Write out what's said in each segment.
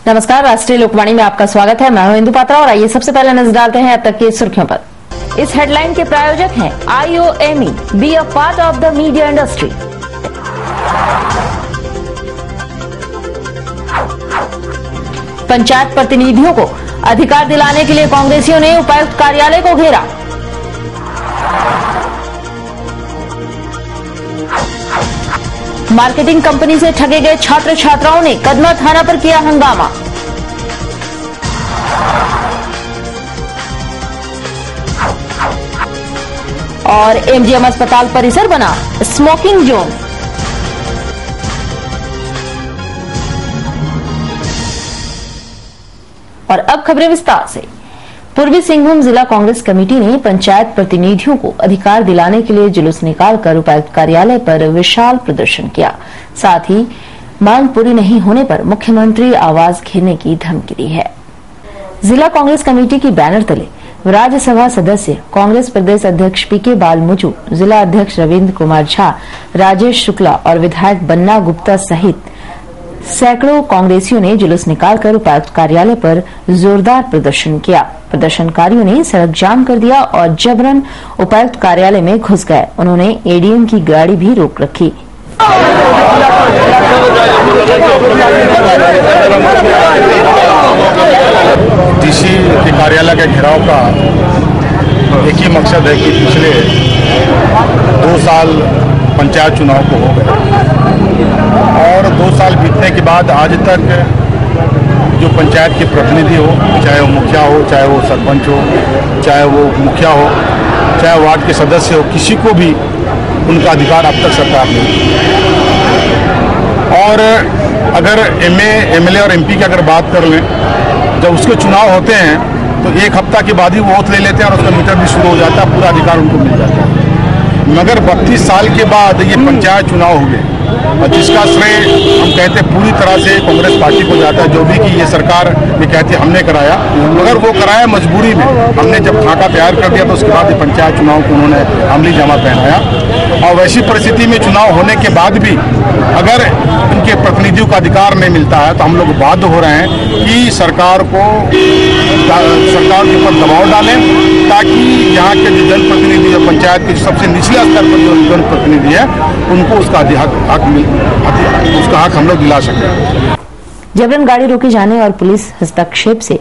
नमस्कार, राष्ट्रीय लोकवाणी में आपका स्वागत है। मैं हूं इंदु पात्रा और आइए सबसे पहले नजर डालते हैं अब तक की सुर्खियों पर। इस हेडलाइन के प्रायोजक हैं IOME, be a part of the media industry. Panchayat प्रतिनिधियों को अधिकार दिलाने के लिए कांग्रेसियों ने उपायुक्त कार्यालय को घेरा। मार्केटिंग कंपनी से ठगे गए छात्र छात्राओं ने कदमा थाना पर किया हंगामा। और MGM अस्पताल परिसर बना स्मोकिंग जोन। और अब खबरें विस्तार से। पूर्वी सिंहभूम जिला कांग्रेस कमेटी ने पंचायत प्रतिनिधियों को अधिकार दिलाने के लिए जुलूस निकालकर उपायुक्त कार्यालय पर विशाल प्रदर्शन किया। साथ ही मांग पूरी नहीं होने पर मुख्यमंत्री आवास घेरने की धमकी दी है। जिला कांग्रेस कमेटी की बैनर तले राज्यसभा सदस्य कांग्रेस प्रदेश अध्यक्ष PK बालमुजू, जिला अध्यक्ष रविंद्र कुमार झा, राजेश शुक्ला और विधायक बन्ना गुप्ता सहित सैकड़ों कांग्रेसियों ने जुलूस निकालकर उपायुक्त कार्यालय पर जोरदार प्रदर्शन किया। प्रदर्शनकारियों ने सड़क जाम कर दिया और जबरन उपायुक्त कार्यालय में घुस गए। उन्होंने ADM की गाड़ी भी रोक रखी। DC के कार्यालय के घेराव का एक ही मकसद है कि पिछले 2 साल पंचायत चुनाव को हो गए और 2 साल बीतने के बाद आज तक जो पंचायत के प्रतिनिधि हो, चाहे वो मुखिया हो, चाहे वो सरपंच हो, चाहे वो मुखिया हो, चाहे वार्ड के सदस्य हो, किसी को भी उनका अधिकार अब तक सरकार नहीं दी। और अगर MLA और MP की अगर बात कर लें, जब उसके चुनाव होते हैं तो 1 हफ्ता के बाद ही वो वोट ले लेते हैं और उसका मीटर भी शुरू हो जाता है, पूरा अधिकार उनको मिल जाता है। मगर 32 साल के बाद ये पंचायत चुनाव हुए और जिसका श्रेय हम कहते हैं पूरी तरह से कांग्रेस पार्टी को जाता है, जो भी कि ये सरकार ये कहती है हमने कराया, मगर वो कराया मजबूरी में। हमने जब खाका तैयार कर दिया तो उसके बाद ये पंचायत चुनाव को उन्होंने अमली जामा पहनाया। और वैसी परिस्थिति में चुनाव होने के बाद भी अगर इनके प्रतिनिधियों का अधिकार नहीं मिलता है तो हम लोग बाध्य हो रहे हैं कि सरकार के ऊपर दबाव डालें, ताकि यहाँ के जो जनप्रतिनिधि या पंचायत के सबसे निचले स्तर पर जो जनप्रतिनिधि है उनको उसका हक हम लोग दिला सकें। जबरन गाड़ी रोके जाने और पुलिस हस्तक्षेप से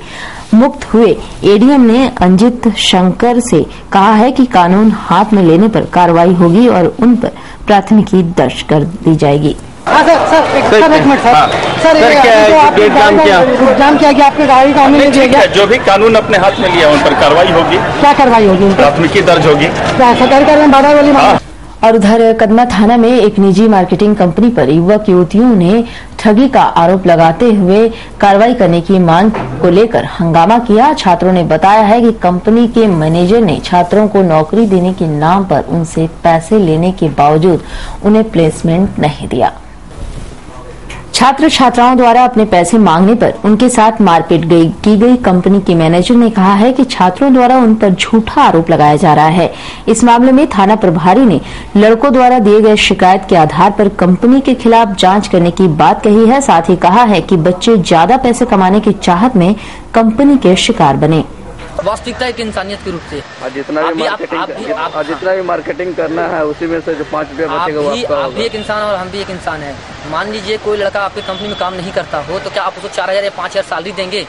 मुक्त हुए ADM ने अंजित शंकर से कहा है कि कानून हाथ में लेने पर कार्रवाई होगी और उन पर प्राथमिकी दर्ज कर दी जाएगी। सर एक मिनट सर जाम किया कि आपने गाड़ी कानून में दिया, जो भी कानून अपने हाथ में लिया उन पर कार्रवाई होगी। क्या कार्रवाई होगी? प्राथमिकी दर्ज होगी। और उधर कदमा थाना में एक निजी मार्केटिंग कंपनी पर युवक युवतियों ने ठगी का आरोप लगाते हुए कार्रवाई करने की मांग को लेकर हंगामा किया। छात्रों ने बताया है कि कंपनी के मैनेजर ने छात्रों को नौकरी देने के नाम पर उनसे पैसे लेने के बावजूद उन्हें प्लेसमेंट नहीं दिया। छात्र छात्राओं द्वारा अपने पैसे मांगने पर उनके साथ मारपीट की गई। कंपनी के मैनेजर ने कहा है कि छात्रों द्वारा उन पर झूठा आरोप लगाया जा रहा है। इस मामले में थाना प्रभारी ने लड़कों द्वारा दिए गए शिकायत के आधार पर कंपनी के खिलाफ जांच करने की बात कही है। साथ ही कहा है कि बच्चे ज्यादा पैसे कमाने की चाहत में कंपनी के शिकार बने। वास्तविकता एक इंसानियत के रूप से जितना भी मार्केटिंग करना है उसी में से जो 5 रुपये बचेगा वो आपका। आप भी एक इंसान और हम भी एक इंसान है। मान लीजिए कोई लड़का आपकी कंपनी में काम नहीं करता हो तो क्या आप उसको 4000 या 5000 सैलरी देंगे?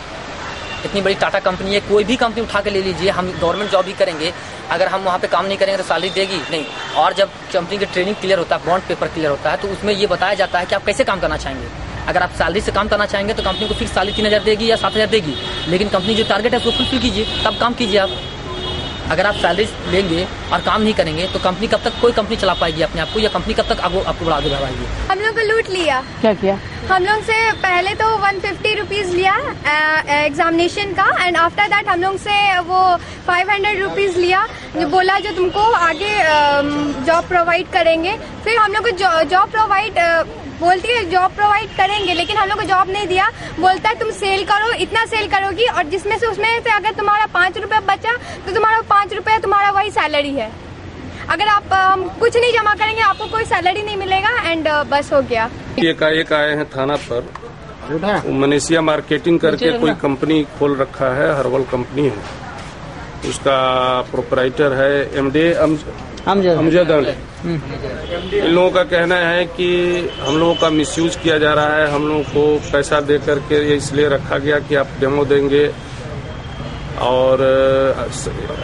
इतनी बड़ी टाटा कंपनी है, कोई भी कंपनी उठा के ले लीजिए, हम गवर्नमेंट जॉब भी करेंगे, अगर हम वहाँ पे काम नहीं करेंगे तो सैलरी देगी नहीं। और जब कंपनी की ट्रेनिंग क्लियर होता है, बॉन्ड पेपर क्लियर होता है, तो उसमें ये बताया जाता है कि आप कैसे काम करना चाहेंगे। अगर आप सैलरी से काम करना चाहेंगे तो कंपनी को फिक्स सैलरी 3000 देगी या 7000 देगी, लेकिन कंपनी जो टारगेट है उसको फुलफिल कीजिए, तब काम कीजिए आप। अगर आप सैलरी लेंगे और काम नहीं करेंगे तो कंपनी कब तक कोई कंपनी चला पाएगी अपने आप को, या कंपनी कब तक आपको आगे बढ़ाएगी? हम लोग को लूट लिया। क्या किया? हम लोग से पहले तो 150 रुपीज लिया एग्जामिनेशन का, एंड आफ्टर दैट हम लोग से वो 500 रुपीज लिया, जो बोला जो तुमको आगे जॉब प्रोवाइड करेंगे। फिर हम लोग को जॉब प्रोवाइड बोलती है जॉब प्रोवाइड करेंगे, लेकिन हम लोग को जॉब नहीं दिया। बोलता है तुम सेल करो, इतना सेल करोगी, और जिसमें से उसमें से अगर तुम्हारा 5 रुपये बचा तो तुम्हारा 5 रुपये तुम्हारा वही सैलरी है। अगर आप कुछ नहीं जमा करेंगे आपको कोई सैलरी नहीं मिलेगा, एंड बस हो गया। एकाएक आए हैं थाना पर वो मनीषिया मार्केटिंग करके कोई कंपनी खोल रखा है, हर्बल कंपनी है, उसका प्रोपराइटर है एमडी अमजद अली। इन लोगों का कहना है कि हम लोगों का मिसयूज किया जा रहा है, हम लोगों को पैसा दे करके ये इसलिए रखा गया कि आप डेमो देंगे और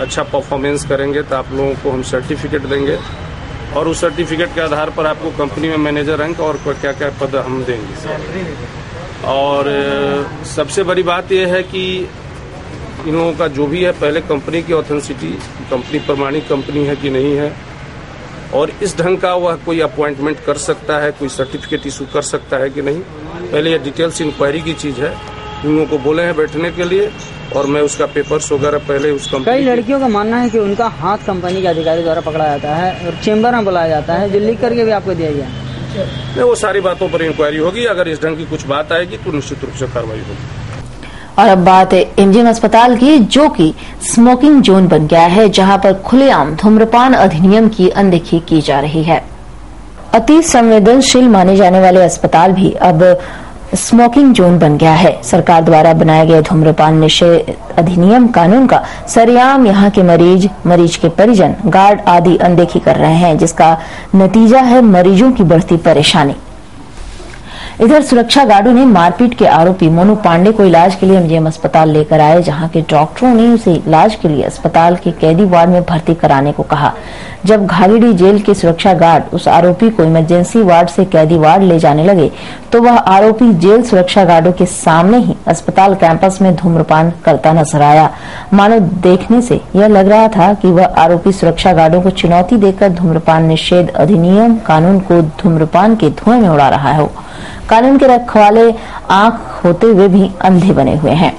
अच्छा परफॉर्मेंस करेंगे तो आप लोगों को हम सर्टिफिकेट देंगे और उस सर्टिफिकेट के आधार पर आपको कंपनी में मैनेजर रैंक और क्या क्या पद हम देंगे। और सबसे बड़ी बात यह है कि इन लोगों का जो भी है पहले कंपनी की ऑथेंटिसिटी, कंपनी प्रमाणित कंपनी है कि नहीं है, और इस ढंग का वह कोई अपॉइंटमेंट कर सकता है, कोई सर्टिफिकेट इशू कर सकता है कि नहीं, पहले ये डिटेल्स इंक्वायरी की चीज़ है। इन लोगों को बोले हैं बैठने के लिए और मैं उसका पेपर्स वगैरह पहले उस कंपनी। कई लड़कियों का मानना है कि उनका हाथ कंपनी के अधिकारी द्वारा पकड़ा जाता है और चेंबर में बुलाया जाता है, जो लिख करके भी आपको दिया गया। नहीं, वो सारी बातों पर इंक्वायरी होगी, अगर इस ढंग की कुछ बात आएगी तो निश्चित रूप से कार्रवाई होगी। और अब बात है एमजीएम अस्पताल की, जो कि स्मोकिंग जोन बन गया है, जहां पर खुलेआम धूम्रपान अधिनियम की अनदेखी की जा रही है। अति संवेदनशील माने जाने वाले अस्पताल भी अब स्मोकिंग जोन बन गया है। सरकार द्वारा बनाए गए धूम्रपान निषेध अधिनियम कानून का सरेआम यहां के मरीज के परिजन, गार्ड आदि अनदेखी कर रहे हैं, जिसका नतीजा है मरीजों की बढ़ती परेशानी। इधर सुरक्षा गार्डों ने मारपीट के आरोपी मोनू पांडे को इलाज के लिए एमजीएम अस्पताल लेकर आए, जहां के डॉक्टरों ने उसे इलाज के लिए अस्पताल के कैदी वार्ड में भर्ती कराने को कहा। जब घाघीडीह जेल के सुरक्षा गार्ड उस आरोपी को इमरजेंसी वार्ड से कैदी वार्ड ले जाने लगे तो वह आरोपी जेल सुरक्षा गार्डों के सामने ही अस्पताल कैंपस में धूम्रपान करता नजर आया। मानो देखने से यह लग रहा था कि वह आरोपी सुरक्षा गार्डों को चुनौती देकर धूम्रपान निषेध अधिनियम कानून को धूम्रपान के धुएं में उड़ा रहा हो। कानून के रखवाले आंख होते हुए भी अंधे बने हुए हैं।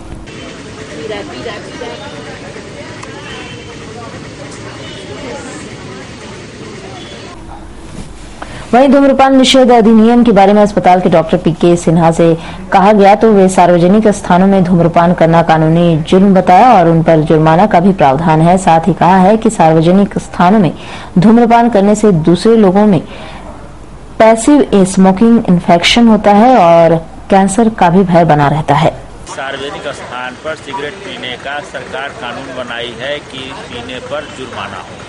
वहीं धूम्रपान निषेध अधिनियम के बारे में अस्पताल के डॉक्टर पीके सिन्हा से कहा गया तो वे सार्वजनिक स्थानों में धूम्रपान करना कानूनी जुर्म बताया और उन पर जुर्माना का भी प्रावधान है। साथ ही कहा है कि सार्वजनिक स्थानों में धूम्रपान करने से दूसरे लोगों में पैसिव स्मोकिंग इन्फेक्शन होता है और कैंसर का भी भय बना रहता है। सार्वजनिक स्थान पर सिगरेट पीने का सरकार कानून बनाई है कि पीने पर जुर्माना हो।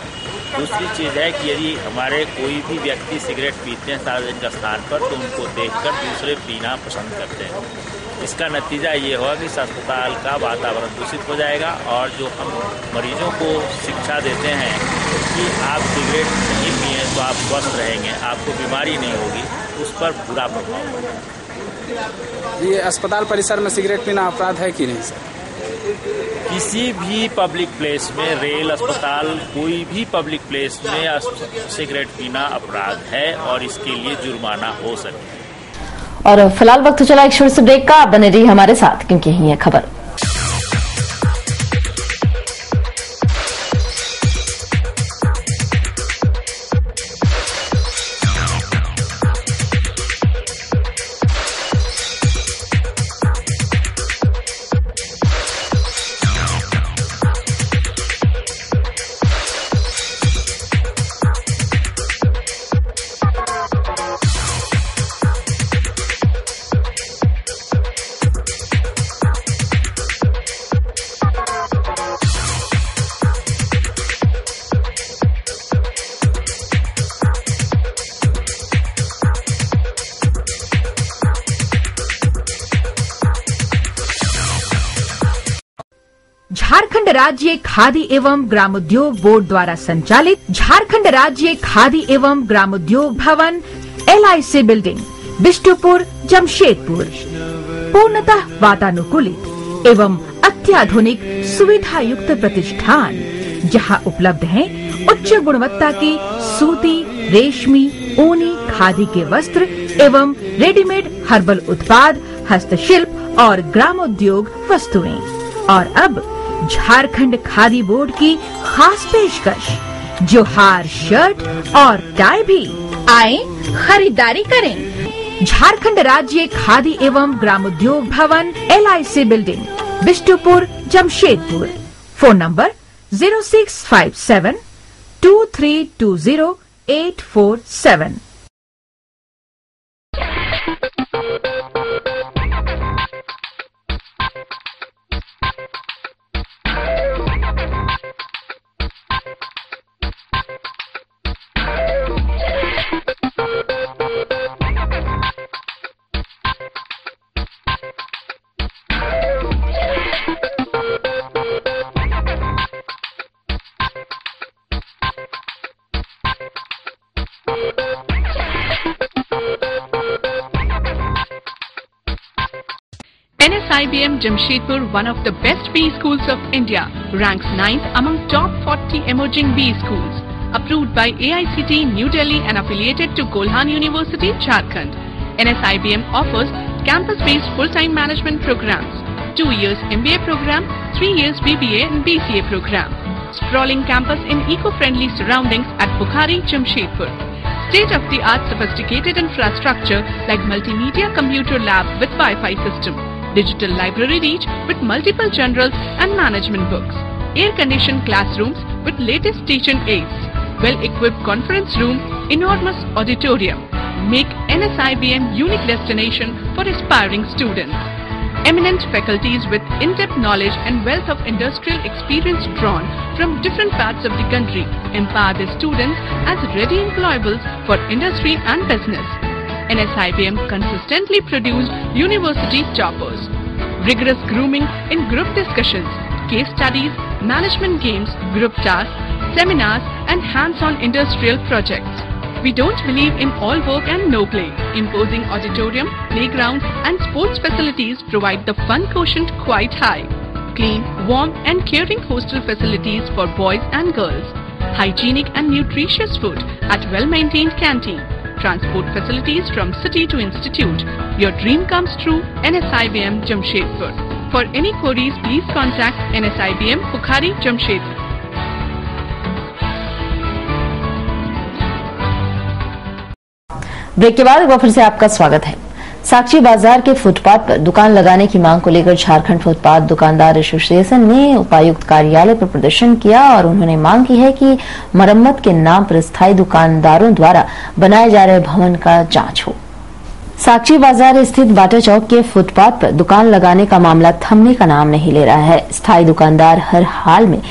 दूसरी चीज़ है कि यदि हमारे कोई भी व्यक्ति सिगरेट पीते हैं सार्वजनिक स्थान पर तो उनको देखकर दूसरे पीना पसंद करते हैं। इसका नतीजा ये होगा कि अस्पताल का वातावरण दूषित हो जाएगा और जो हम मरीजों को शिक्षा देते हैं कि आप सिगरेट नहीं पिए तो आप स्वस्थ रहेंगे, आपको बीमारी नहीं होगी, उस पर बुरा प्रभाव पड़ेगा। ये अस्पताल परिसर में सिगरेट पीना अपराध है कि नहीं सर? किसी भी पब्लिक प्लेस में, रेल, अस्पताल, कोई भी पब्लिक प्लेस में सिगरेट पीना अपराध है और इसके लिए जुर्माना हो सकता है। और फिलहाल वक्त चला एक छोटे से ब्रेक का, बने रहिए हमारे साथ क्योंकि यही है खबर। झारखंड राज्य खादी एवं ग्रामोद्योग बोर्ड द्वारा संचालित झारखंड राज्य खादी एवं ग्रामोद्योग भवन LIC बिल्डिंग बिष्टुपुर जमशेदपुर पूर्णतः वातानुकूलित एवं अत्याधुनिक सुविधा युक्त प्रतिष्ठान, जहां उपलब्ध हैं उच्च गुणवत्ता की सूती, रेशमी, ऊनी, खादी के वस्त्र एवं रेडीमेड हर्बल उत्पाद, हस्तशिल्प और ग्रामोद्योग वस्तुएं। और अब झारखंड खादी बोर्ड की खास पेशकश, जोहार शर्ट और टाई भी। आए खरीदारी करें। झारखंड राज्य खादी एवं ग्रामोद्योग भवन LIC building Bistupur Jamshedpur. Phone number 0657 2320 847। NSIBM Jamshedpur, one of the best B schools of India, ranks 9th among top 40 emerging B schools. Approved by AICTE New Delhi and affiliated to Kolhan University, Jharkhand. NSIBM offers campus-based full-time management programs, 2 years MBA program, 3 years BBA and BCA program. Sprawling campus in eco-friendly surroundings at Bukhari, Jamshedpur. State-of-the-art sophisticated infrastructure like multimedia computer lab with Wi-Fi system, digital library reach with multiple general and management books, air-conditioned classrooms with latest teaching aids, well-equipped conference room, enormous auditorium, make NSIBM unique destination for aspiring students. Eminent faculties with in-depth knowledge and wealth of industrial experience drawn from different parts of the country empower the students as ready employables for industry and business. NSIBM consistently produced university toppers. Rigorous grooming in group discussions, case studies, management games, group tasks, seminars and hands-on industrial projects. We don't believe in all work and no play. Imposing auditorium, playground and sports facilities provide the fun quotient quite high. Clean, warm and caring hostel facilities for boys and girls. Hygienic and nutritious food at well-maintained canteen. Transport facilities from city to institute. Your dream comes true, NSIBM Jamshedpur. For any queries, please contact NSIBM Bukhari, Jamshedpur. Break के बाद एक बार फिर से आपका स्वागत है। साक्षी बाजार के फुटपाथ पर दुकान लगाने की मांग को लेकर झारखंड फुटपाथ दुकानदार एसोसिएशन ने उपायुक्त कार्यालय पर प्रदर्शन किया और उन्होंने मांग की है कि मरम्मत के नाम पर स्थायी दुकानदारों द्वारा बनाए जा रहे भवन का जांच हो। साक्षी बाजार स्थित बाटा चौक के फुटपाथ पर दुकान लगाने का मामला थमने का नाम नहीं ले रहा है। स्थायी दुकानदार हर हाल में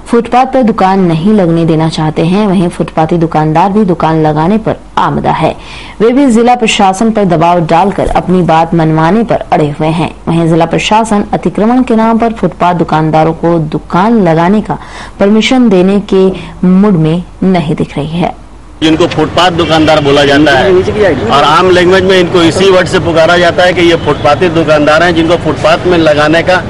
फुटपाथ पर दुकान नहीं लगने देना चाहते हैं, वहीं फुटपाथी दुकानदार भी दुकान लगाने पर आमदा है। वे भी जिला प्रशासन पर दबाव डालकर अपनी बात मनवाने पर अड़े हुए हैं। वहीं जिला प्रशासन अतिक्रमण के नाम पर फुटपाथ दुकानदारों को दुकान लगाने का परमिशन देने के मूड में नहीं दिख रही है। जिनको फुटपाथ दुकानदार बोला जाता है और आम लैंग्वेज में इनको इसी वर्ड से पुकारा जाता है कि ये फुटपाथी दुकानदार हैं जिनको फुटपाथ में लगाने का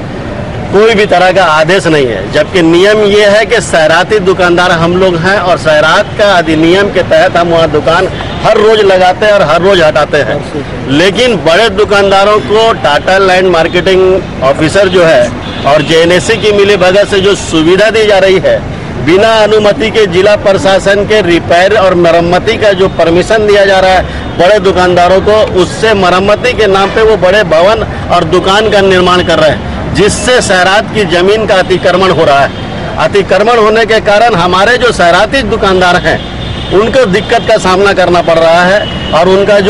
कोई भी तरह का आदेश नहीं है। जबकि नियम ये है कि शहराती दुकानदार हम लोग हैं और शहरात का अधिनियम के तहत हम वहाँ दुकान हर रोज लगाते हैं और हर रोज हटाते हैं। लेकिन बड़े दुकानदारों को टाटा लैंड मार्केटिंग ऑफिसर जो है और जेएनएससी की मिली भगत से जो सुविधा दी जा रही है, बिना अनुमति के जिला प्रशासन के रिपेयर और मरम्मती का जो परमिशन दिया जा रहा है बड़े दुकानदारों को, उससे मरम्मती के नाम पे वो बड़े भवन और दुकान का निर्माण कर रहे हैं, जिससे शहरात की जमीन का अतिक्रमण हो रहा है। अतिक्रमण होने के कारण हमारे जो शहराती दुकानदार हैं उनको दिक्कत का सामना करना पड़ रहा है और उनका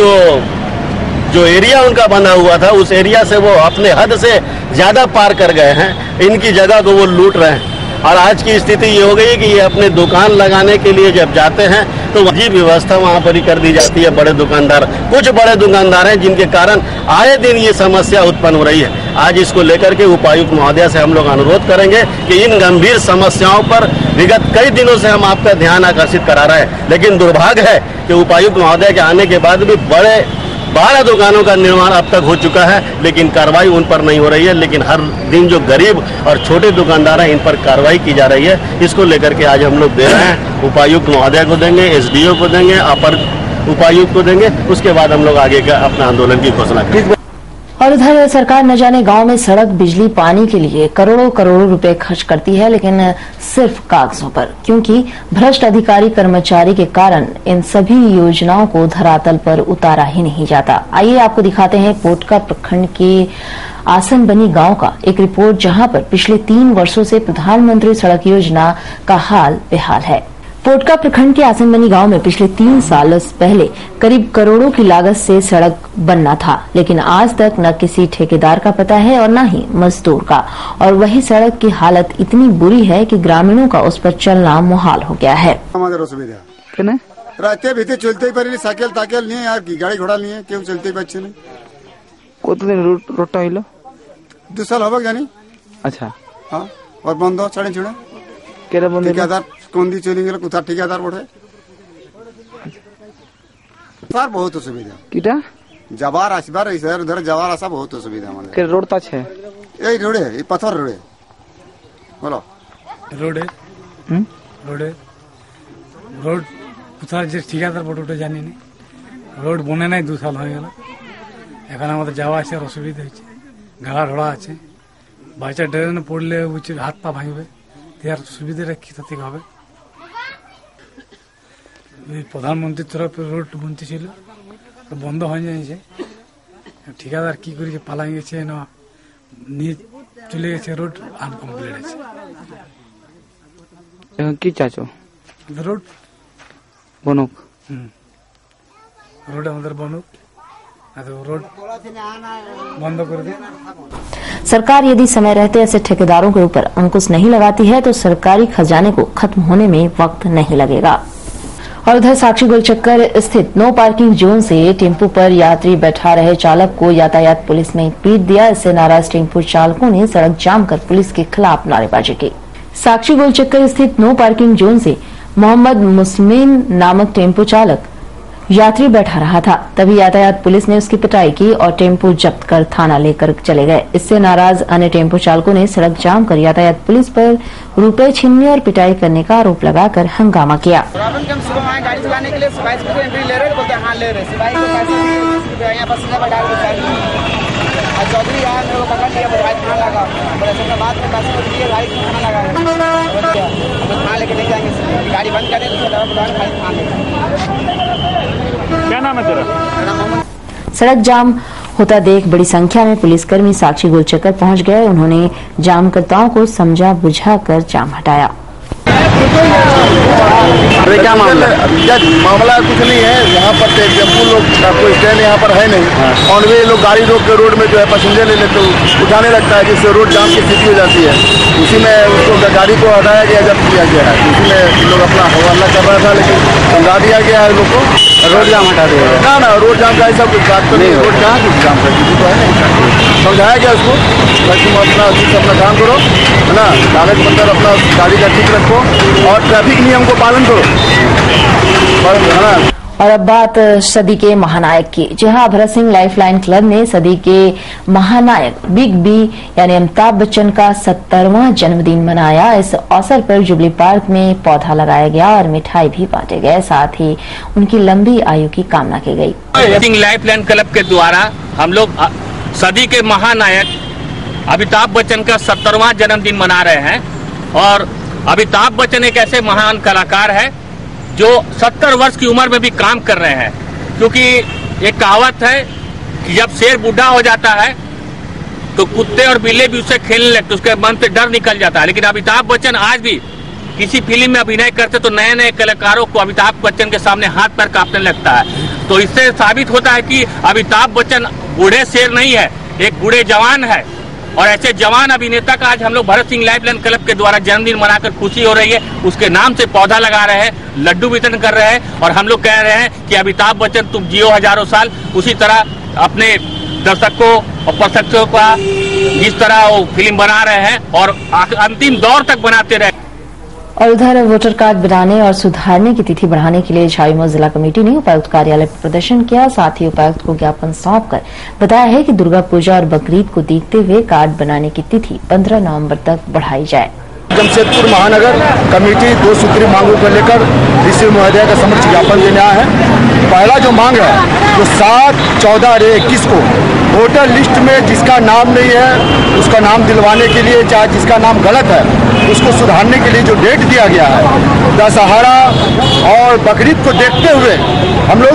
जो एरिया उनका बना हुआ था उस एरिया से वो अपने हद से ज्यादा पार कर गए हैं। इनकी जगह को वो लूट रहे हैं और आज की स्थिति ये हो गई है कि ये अपने दुकान लगाने के लिए जब जाते हैं तो वही व्यवस्था वहाँ पर ही कर दी जाती है। बड़े दुकानदार, कुछ बड़े दुकानदार हैं जिनके कारण आए दिन ये समस्या उत्पन्न हो रही है। आज इसको लेकर के उपायुक्त महोदय से हम लोग अनुरोध करेंगे कि इन गंभीर समस्याओं पर विगत कई दिनों से हम आपका ध्यान आकर्षित करा रहे हैं, लेकिन दुर्भाग्य है कि उपायुक्त महोदय के आने के बाद भी बड़े 12 दुकानों का निर्माण अब तक हो चुका है, लेकिन कार्रवाई उन पर नहीं हो रही है। लेकिन हर दिन जो गरीब और छोटे दुकानदार हैं इन पर कार्रवाई की जा रही है। इसको लेकर के आज हम लोग दे रहे हैं, उपायुक्त महोदय को देंगे, एसडीओ को देंगे, अपर उपायुक्त को देंगे, उसके बाद हम लोग आगे का अपना आंदोलन की घोषणा करेंगे। और उधर सरकार न जाने गांव में सड़क, बिजली, पानी के लिए करोड़ों करोड़ों रुपए खर्च करती है, लेकिन सिर्फ कागजों पर, क्योंकि भ्रष्ट अधिकारी कर्मचारी के कारण इन सभी योजनाओं को धरातल पर उतारा ही नहीं जाता। आइए आपको दिखाते हैं पोटका प्रखंड के आसनबनी गांव का एक रिपोर्ट, जहां पर पिछले 3 वर्षों से प्रधानमंत्री सड़क योजना का हाल बेहाल है। पोटका प्रखंड के आसनबनी गांव में पिछले 3 साल पहले करीब करोड़ों की लागत से सड़क बनना था, लेकिन आज तक न किसी ठेकेदार का पता है और न ही मजदूर का। और वही सड़क की हालत इतनी बुरी है कि ग्रामीणों का उस पर चलना मुहाल हो गया है। रास्ते भीतर चलते ही साइकिल ताकेल नहीं यार, गाड़ी घोड़ा नहीं है, क्यों चलते बच्चे नहीं। কতদিন রোডটা হইলো? 2 साल হবে জানি। আচ্ছা, हाँ, और बंद हो छड़े छुड़े केरा बंद ठेकेदार कोंदी चली गेल, कुथा ठेकेदार बढ़े सर बहुत असुविधा। किटा जबार आसबार इधर उधर जबार आसा बहुत असुविधा। के रोड ता छे यही रोड है, ये पत्थर रोड है। बोलो रोड है रोड কোথাও যে ঠিকাদার বড়টা জানি না রোড বনে নাই 2 সাল হয়ে গেল এখন আমাদের যাওয়া আসার অসুবিধা হচ্ছে গাড়া ঢোড়া আছে বাচ্চা ড্রেনে পড়লে উচিত হাত পা ভাঙবে তার সুবিধাটা কি থেকে হবে প্রধানমন্ত্রীর তরফে রোড বনতে ছিল বন্ধ হয়ে যাচ্ছে ঠিকাদার কি করে পালাই গেছে না নিয়ে চলে গেছে রোড আনকমপ্লিট আছে এখন কি চাইছো রোড বনুক रोड अंदर बनो रोड बंद कर दे। सरकार यदि समय रहते ऐसे ठेकेदारों के ऊपर अंकुश नहीं लगाती है तो सरकारी खजाने को खत्म होने में वक्त नहीं लगेगा। और उधर साक्षी गोलचक्कर स्थित नो पार्किंग जोन से टेम्पो पर यात्री बैठा रहे चालक को यातायात पुलिस ने पीट दिया। इससे नाराज टेम्पो चालकों ने सड़क जाम कर पुलिस के खिलाफ नारेबाजी की। साक्षी गोलचक्कर स्थित नो पार्किंग जोन से मोहम्मद मुस्लिम नामक टेम्पो चालक यात्री बैठा रहा था, तभी यातायात पुलिस ने उसकी पिटाई की और टेम्पो जब्त कर थाना लेकर चले गए। इससे नाराज अन्य टेम्पो चालकों ने सड़क जाम कर यातायात पुलिस पर रुपए छीनने और पिटाई करने का आरोप लगाकर हंगामा किया। गाड़ी चलाने के लिए सिपाही से एंट्री ले रहे बोलते हाँ ले रहे सिपाही को पैसे यहाँ पर सीधा बैठा के चौधरी आया मेरे को पकड़ लिया भाई खाना लगा बाद में पैसे दिए भाई खाना लगा खाना लेके ले जाएंगे गाड़ी बंद करें क्या नाम है तेरा? सड़क जाम होता देख बड़ी संख्या में पुलिसकर्मी साक्षी गोलचक्कर पहुंच गए। उन्होंने जामकर्ताओं को समझा बुझाकर जाम हटाया। अरे क्या मामला मामला कुछ नहीं है। यहाँ पर टेम्पो लोग का कोई स्टैंड यहाँ पर है नहीं और वे लोग गाड़ी रोक के रोड में जो है पैसेंजर ले लेते उठाने लगता है जिससे रोड जाम की स्थिति हो जाती है। उसी में उसको गाड़ी को हटाया गया जब्त किया गया है। उसी में लोग अपना हवाला कर रहा था लेकिन समझा दिया गया है लोग को रोड जाम हटा दिया ना रोड जाम का ऐसा कुछ बात तो नहीं। रोड कहाँ कुछ जाम का किसी तो है नहीं समझाया गया उसको तुम अपना काम करो है ना कागज पत्तर अपना गाड़ी का ठीक रखो और ट्रैफिक नियम को पालन करो। और अब बात सदी के महानायक की। जहां भरत सिंह लाइफलाइन क्लब ने सदी के महानायक बिग बी यानी अमिताभ बच्चन का 70वां जन्मदिन मनाया। इस अवसर पर जुबली पार्क में पौधा लगाया गया और मिठाई भी बांटे गए। साथ ही उनकी लंबी आयु की कामना की गई। भरत सिंह लाइफलाइन क्लब के द्वारा हम लोग सदी के महानायक अमिताभ बच्चन का 70वां जन्मदिन मना रहे हैं। और अमिताभ बच्चन एक ऐसे महान कलाकार है जो 70 वर्ष की उम्र में भी काम कर रहे हैं, क्योंकि एक कहावत है कि जब शेर बूढ़ा हो जाता है तो कुत्ते और बिल्ली भी उससे खेलने लगते, उसके मन से डर निकल जाता है। लेकिन अमिताभ बच्चन आज भी किसी फिल्म में अभिनय करते तो नए नए कलाकारों को अमिताभ बच्चन के सामने हाथ पैर कांपने लगता है। तो इससे साबित होता है कि अमिताभ बच्चन बूढ़े शेर नहीं है, एक बूढ़े जवान है। और ऐसे जवान अभिनेता का आज हम लोग भरत सिंह लाइफलाइन क्लब के द्वारा जन्मदिन मनाकर खुशी हो रही है। उसके नाम से पौधा लगा रहे हैं, लड्डू वितरण कर रहे हैं और हम लोग कह रहे हैं कि अमिताभ बच्चन तुम जियो हजारों साल। उसी तरह अपने दर्शकों और प्रशंसकों का जिस तरह वो फिल्म बना रहे हैं और अंतिम दौर तक बनाते रहे। और उधर वोटर कार्ड बनाने और सुधारने की तिथि बढ़ाने के लिए झाबुआ जिला कमेटी ने उपायुक्त कार्यालय पर प्रदर्शन किया। साथ ही उपायुक्त को ज्ञापन सौंपकर बताया है कि दुर्गा पूजा और बकरीद को देखते हुए कार्ड बनाने की तिथि 15 नवंबर तक बढ़ाई जाए। जमशेदपुर महानगर कमेटी 2 सूत्री मांगों को लेकर डीसी महोदय का समक्ष ज्ञापन देने आया है। पहला जो मांग है जो 7, 14 और 21 को वोटर लिस्ट में जिसका नाम नहीं है उसका नाम दिलवाने के लिए, चाहे जिसका नाम गलत है उसको सुधारने के लिए जो डेट दिया गया है, दशहरा और बकरीद को देखते हुए हम लोग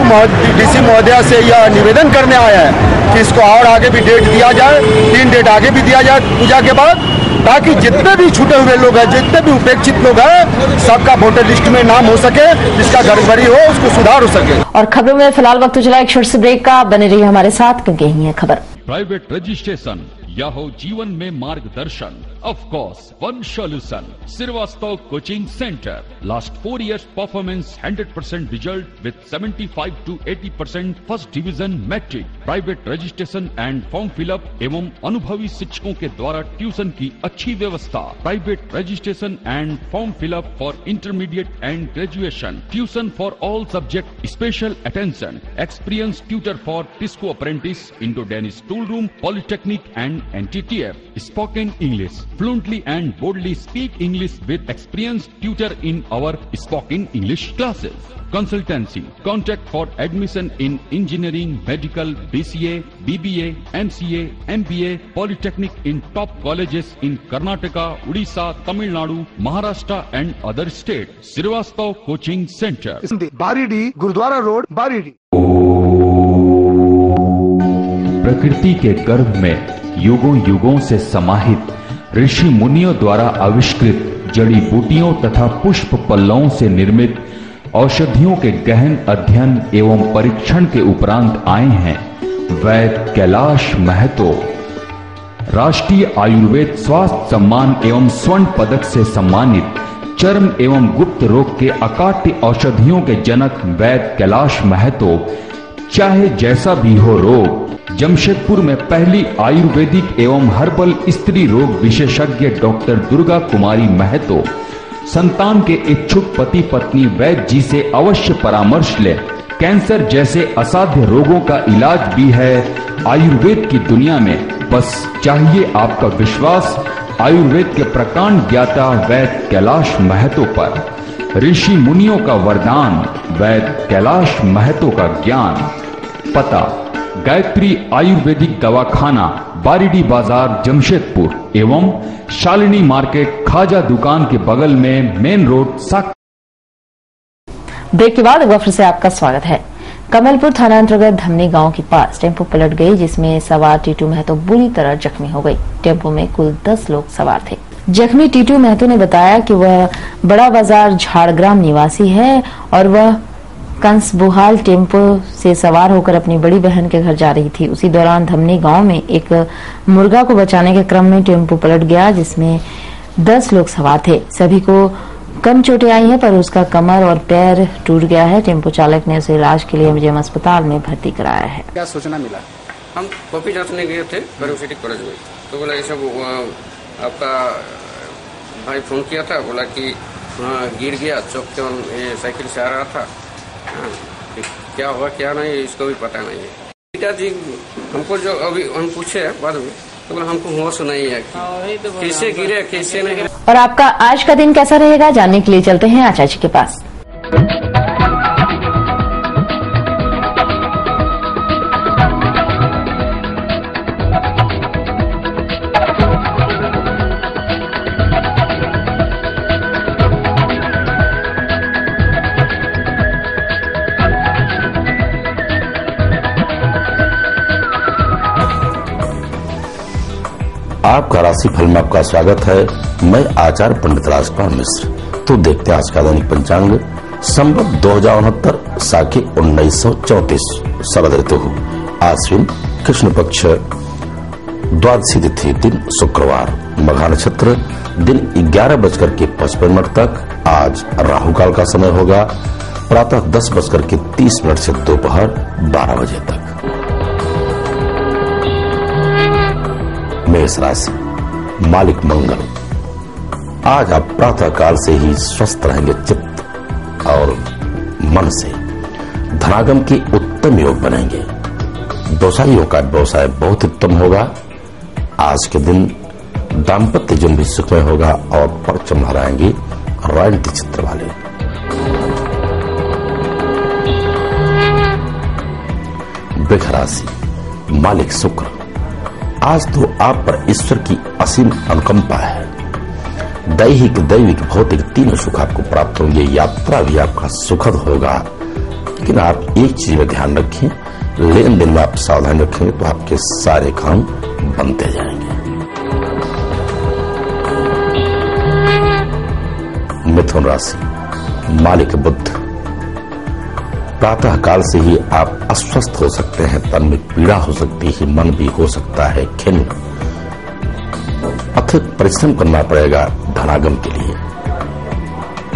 डीसी महोदय से यह निवेदन करने आए हैं कि इसको और आगे भी डेट दिया जाए, 3 डेट आगे भी दिया जाए पूजा के बाद, ताकि जितने भी छूटे हुए लोग हैं, जितने भी उपेक्षित लोग हैं, सबका वोटर लिस्ट में नाम हो सके, जिसका गड़बड़ी हो उसको सुधार हो सके। और खबरों में फिलहाल वक्त चला एक छोटे से ब्रेक का, बने रहिए हमारे साथ क्योंकि यही है खबर। प्राइवेट रजिस्ट्रेशन या हो जीवन में मार्गदर्शन, of course one solution. Srivastava coaching centre last 4 years performance 100% result with 75 to 80% first division matric. Private registration and form fill up एवं अनुभवी शिक्षकों के द्वारा ट्यूशन की अच्छी व्यवस्था। Private registration and form fill up for intermediate and graduation. Tuition for all subject, special attention, experience tutor for TISCO apprentice, Indo Danish tool room, polytechnic and NTTF। spoken English fluently and boldly. Speak English with experienced tutor in our spoken English classes. Consultancy. Contact for admission in engineering, medical, BCA, BBA, MCA, MBA, Polytechnic in top colleges in Karnataka, Odisha, Tamil Nadu, Maharashtra and other states. Srivastava Coaching Center. Baridih, Gurudwara road, Baridih. प्रकृति के गर्भ में युगों युगों से समाहित ऋषि मुनियों द्वारा आविष्कृत जड़ी बूटियों तथा पुष्प पल्लवों से निर्मित औषधियों के गहन अध्ययन एवं परीक्षण के उपरांत आए हैं वैद्य कैलाश महतो। राष्ट्रीय आयुर्वेद स्वास्थ्य सम्मान एवं स्वर्ण पदक से सम्मानित चर्म एवं गुप्त रोग के अकाट्य औषधियों के जनक वैद्य कैलाश महतो। चाहे जैसा भी हो रोग, जमशेदपुर में पहली आयुर्वेदिक एवं हर्बल स्त्री रोग विशेषज्ञ डॉक्टर दुर्गा कुमारी महतो संतान के इच्छुक पति पत्नी वैद्य जी से अवश्य परामर्श ले। कैंसर जैसे असाध्य रोगों का इलाज भी है आयुर्वेद की दुनिया में। बस चाहिए आपका विश्वास आयुर्वेद के प्रकांड ज्ञाता वैद्य कैलाश महतो पर। ऋषि मुनियों का वरदान, वैद्य कैलाश महतो का ज्ञान। पता गायत्री आयुर्वेदिक दवाखाना, बारीडी बाजार, जमशेदपुर एवं शालिनी मार्केट, खाजा दुकान के बगल में, मेन रोड, साक। ब्रेक के बाद एक बार फिर से आपका स्वागत है। कमलपुर थाना अंतर्गत धमनी गांव के पास टेम्पो पलट गई जिसमें सवार टीटू महतो बुरी तरह जख्मी हो गई। टेम्पो में कुल 10 लोग सवार थे। जख्मी टीटू महतो ने बताया कि वह बड़ा बाजार झाड़ग्राम निवासी है और वह कंसबुहाल टेम्पो से सवार होकर अपनी बड़ी बहन के घर जा रही थी। उसी दौरान धमनी गांव में एक मुर्गा को बचाने के क्रम में टेम्पो पलट गया जिसमें 10 लोग सवार थे। सभी को कम चोटें आई हैं पर उसका कमर और पैर टूट गया है। टेम्पो चालक ने उसे इलाज के लिए एमजीएम अस्पताल में भर्ती कराया है। क्या सूचना मिला? हम कॉपी जांचने गए थे यूनिवर्सिटी कॉलेज में, तो बोला ये सब आपका भाई फोन किया था, बोला कि गिर गया चौक के साइकिल से आ रहा था। क्या हुआ क्या नहीं इसको भी पता नहीं है। पिताजी हमको जो अभी हम पूछे बाद में तो बोला हमको होश नहीं है कैसे गिरे कैसे नहीं। और आपका आज का दिन कैसा रहेगा जानने के लिए चलते हैं आचार्य जी के पास। आपका राशिफल में आपका स्वागत है। मैं आचार्य पंडित राजपाल मिश्र। तो देखते हैं आज का दैनिक पंचांग। संवत 2069 साके 1934 शरद ऋतु आश्विन कृष्ण पक्ष द्वादशी तिथि दिन शुक्रवार मघा नक्षत्र दिन 11:55 तक। आज राहु काल का समय होगा प्रातः 10:30 से दोपहर 12 बजे तक। मेष राशि मालिक मंगल। आज आप प्रातः काल से ही स्वस्थ रहेंगे चित्त और मन से। धनागम के उत्तम योग बनेंगे। व्यवसायियों का व्यवसाय बहुत उत्तम होगा। आज के दिन दाम्पत्य जीवन भी सुखमय होगा और परचम लहराएंगे राजनीतिक चित्र वाले। वृष राशि मालिक शुक्र। आज तो आप पर ईश्वर की असीम अनुकंपा है। दैहिक दैविक भौतिक तीनों सुख आपको प्राप्त होंगे। यात्रा भी आपका सुखद होगा, लेकिन आप एक चीज में ध्यान रखें, लेन देन में आप सावधान रखेंगे तो आपके सारे काम बनते जाएंगे। मिथुन राशि मालिक बुध। प्रातः काल से ही आप अस्वस्थ हो सकते हैं, तन में पीड़ा हो सकती है, मन भी हो सकता है खिन्न। अत्यधिक परिश्रम करना पड़ेगा धनागम के लिए।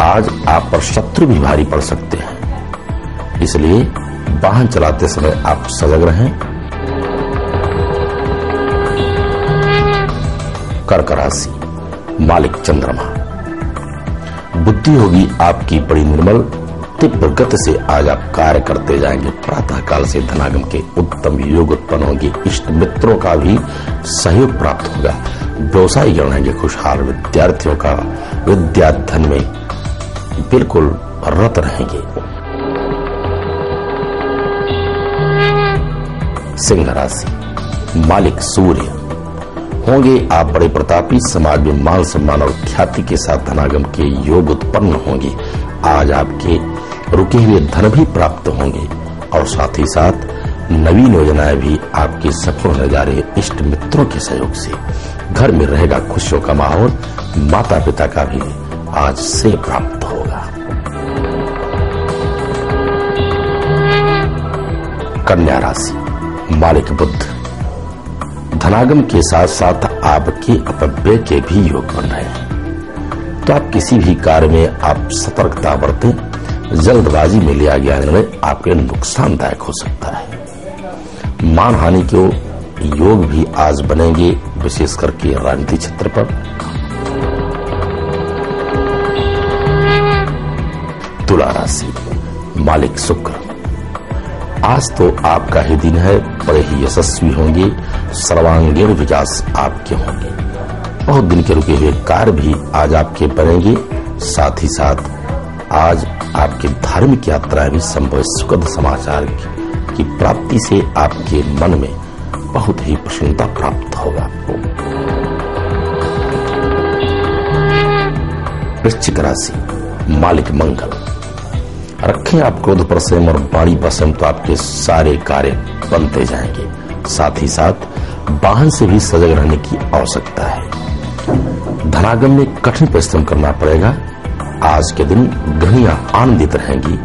आज आप पर शत्रु भी भारी पड़ सकते हैं, इसलिए वाहन चलाते समय आप सजग रहें। कर्क राशि मालिक चंद्रमा। बुद्धि होगी आपकी बड़ी निर्मल। तीव्र गति से आज आप कार्य करते जाएंगे। प्रातः काल से धनागम के उत्तम योग उत्पन्न होंगे। इष्ट मित्रों का भी सहयोग प्राप्त होगा। व्यवसायीगण रहेंगे खुशहाल, विद्यार्थियों का विद्याधन में बिल्कुल रत रहेंगे। सिंह राशि, मालिक सूर्य, होंगे आप बड़े प्रतापी, समाज में मान सम्मान और ख्याति के साथ धनागम के योग उत्पन्न होंगे। आज आपके रुके हुए धन भी प्राप्त होंगे और साथ ही साथ नवीन योजनाएं भी आपकी सफल होने जा रही है। इष्ट मित्रों के सहयोग से घर में रहेगा खुशियों का माहौल, माता पिता का भी आज से प्राप्त होगा। कन्या राशि, मालिक बुध, धनागम के साथ साथ आपके अपव्यय के भी योग बन रहे हैं, तो आप किसी भी कार्य में आप सतर्कता बरतें। जल्दबाजी में लिया गया निर्णय आपके नुकसानदायक हो सकता है। मान हानि के योग भी आज बनेंगे, विशेष करके राजनीतिक क्षेत्र पर। तुला राशि, मालिक शुक्र, आज तो आपका ही दिन है, बड़े ही यशस्वी होंगे, सर्वांगीण विकास आपके होंगे। बहुत दिन के रुके हुए कार्य भी आज आपके बनेंगे। साथ ही साथ आज आपकी धार्मिक यात्राएं भी संभव, सुखद समाचार की प्राप्ति से आपके मन में बहुत ही प्रसन्नता प्राप्त होगा। वृश्चिक राशि, मालिक मंगल, रखें आप क्रोध पर संयम और वाणी पर संयम, तो आपके सारे कार्य बनते जाएंगे। साथ ही साथ वाहन से भी सजग रहने की आवश्यकता है। धनागम में कठिन परिश्रम करना पड़ेगा। आज के दिन गृहियां आनंदित रहेंगी।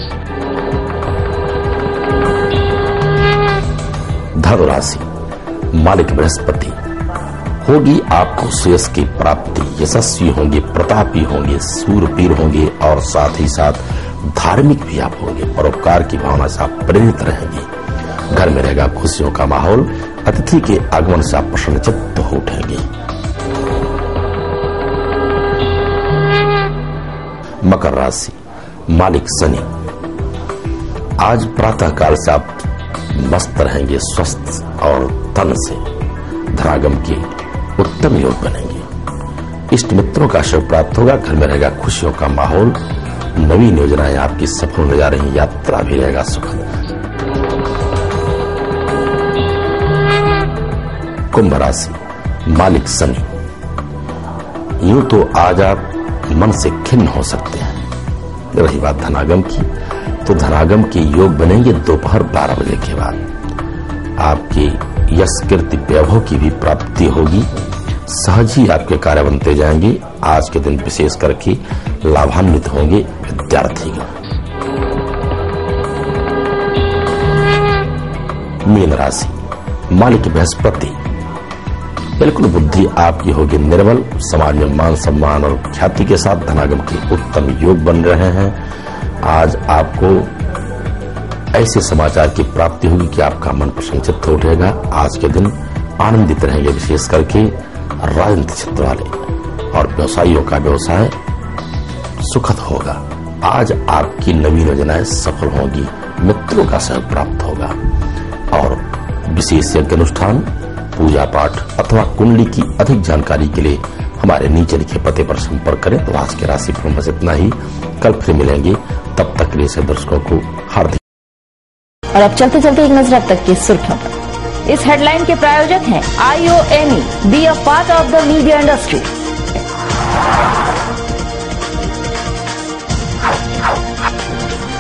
धनु राशि, मालिक बृहस्पति, होगी आपको श्रेयस की प्राप्ति, यशस्वी होंगे, प्रतापी होंगे, सूरवीर होंगे और साथ ही साथ धार्मिक भी आप होंगे। परोपकार की भावना से आप प्रेरित रहेंगे। घर में रहेगा खुशियों का माहौल, अतिथि के आगमन से आप प्रसन्नचित्त हो उठेंगे। मकर राशि, मालिक शनि, आज प्रातः काल से आप मस्त रहेंगे, स्वस्थ और तन से। धनागम के उत्तम योग बनेंगे। इष्ट मित्रों का आशीर्वाद प्राप्त होगा। घर में रहेगा खुशियों का माहौल। नवीन योजनाएं आपकी सफल होने जा रही, यात्रा भी रहेगा सुखद। कुंभ राशि, मालिक शनि, यूं तो आज आप मन से खिन्न हो सकते हैं। रही बात धनागम की, तो धनागम के योग बनेंगे दोपहर 12 बजे के बाद। आपकी यश कीर्ति वैभव की भी प्राप्ति होगी। सहज ही आपके कार्य बनते जाएंगे। आज के दिन विशेष करके लाभान्वित होंगे विद्यार्थीगण। मीन राशि, मालिक बृहस्पति, बिल्कुल बुद्धि आपकी होगी निर्मल। समाज में मान सम्मान और ख्याति के साथ धनागम के उत्तम योग बन रहे हैं। आज आपको ऐसे समाचार की प्राप्ति होगी कि आपका मन प्रसन्नचित्त हो उठेगा। आज के दिन आनंदित रहेंगे, विशेष करके राजनीतिक क्षेत्र वाले और व्यवसायियों का व्यवसाय सुखद होगा। आज आपकी नवीन योजनाएं सफल होंगी, मित्रों का सहयोग प्राप्त होगा। और विशेष यज्ञ अनुष्ठान, पूजा पाठ अथवा कुंडली की अधिक जानकारी के लिए हमारे नीचे लिखे पते पर संपर्क करें। तो आज के राशि फल बस इतना ही। कल फिर मिलेंगे, तब तक के लिए सभी दर्शकों को हार्दिक। और अब चलते चलते एक नजर अब तक की सुर्खियों पर। इस हेडलाइन के प्रायोजक हैं IOME, be a part of the media industry.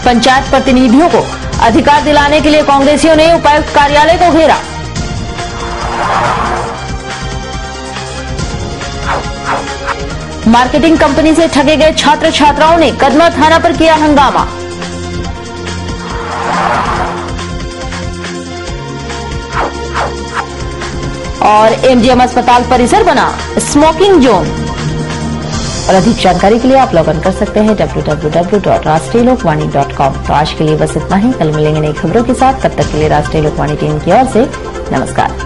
Panchayat प्रतिनिधियों को अधिकार दिलाने के लिए कांग्रेसियों ने उपायुक्त कार्यालय को घेरा। मार्केटिंग कंपनी से ठगे गए छात्र छात्राओं ने कदमा थाना पर किया हंगामा। और MGM अस्पताल परिसर बना स्मोकिंग जोन। और अधिक जानकारी के लिए आप लॉग इन कर सकते हैं www.rashtriyalokvani.com। तो आज के लिए बस इतना ही। कल मिलेंगे नई खबरों के साथ। तब तक के लिए राष्ट्रीय लोकवाणी टीम की ओर से नमस्कार।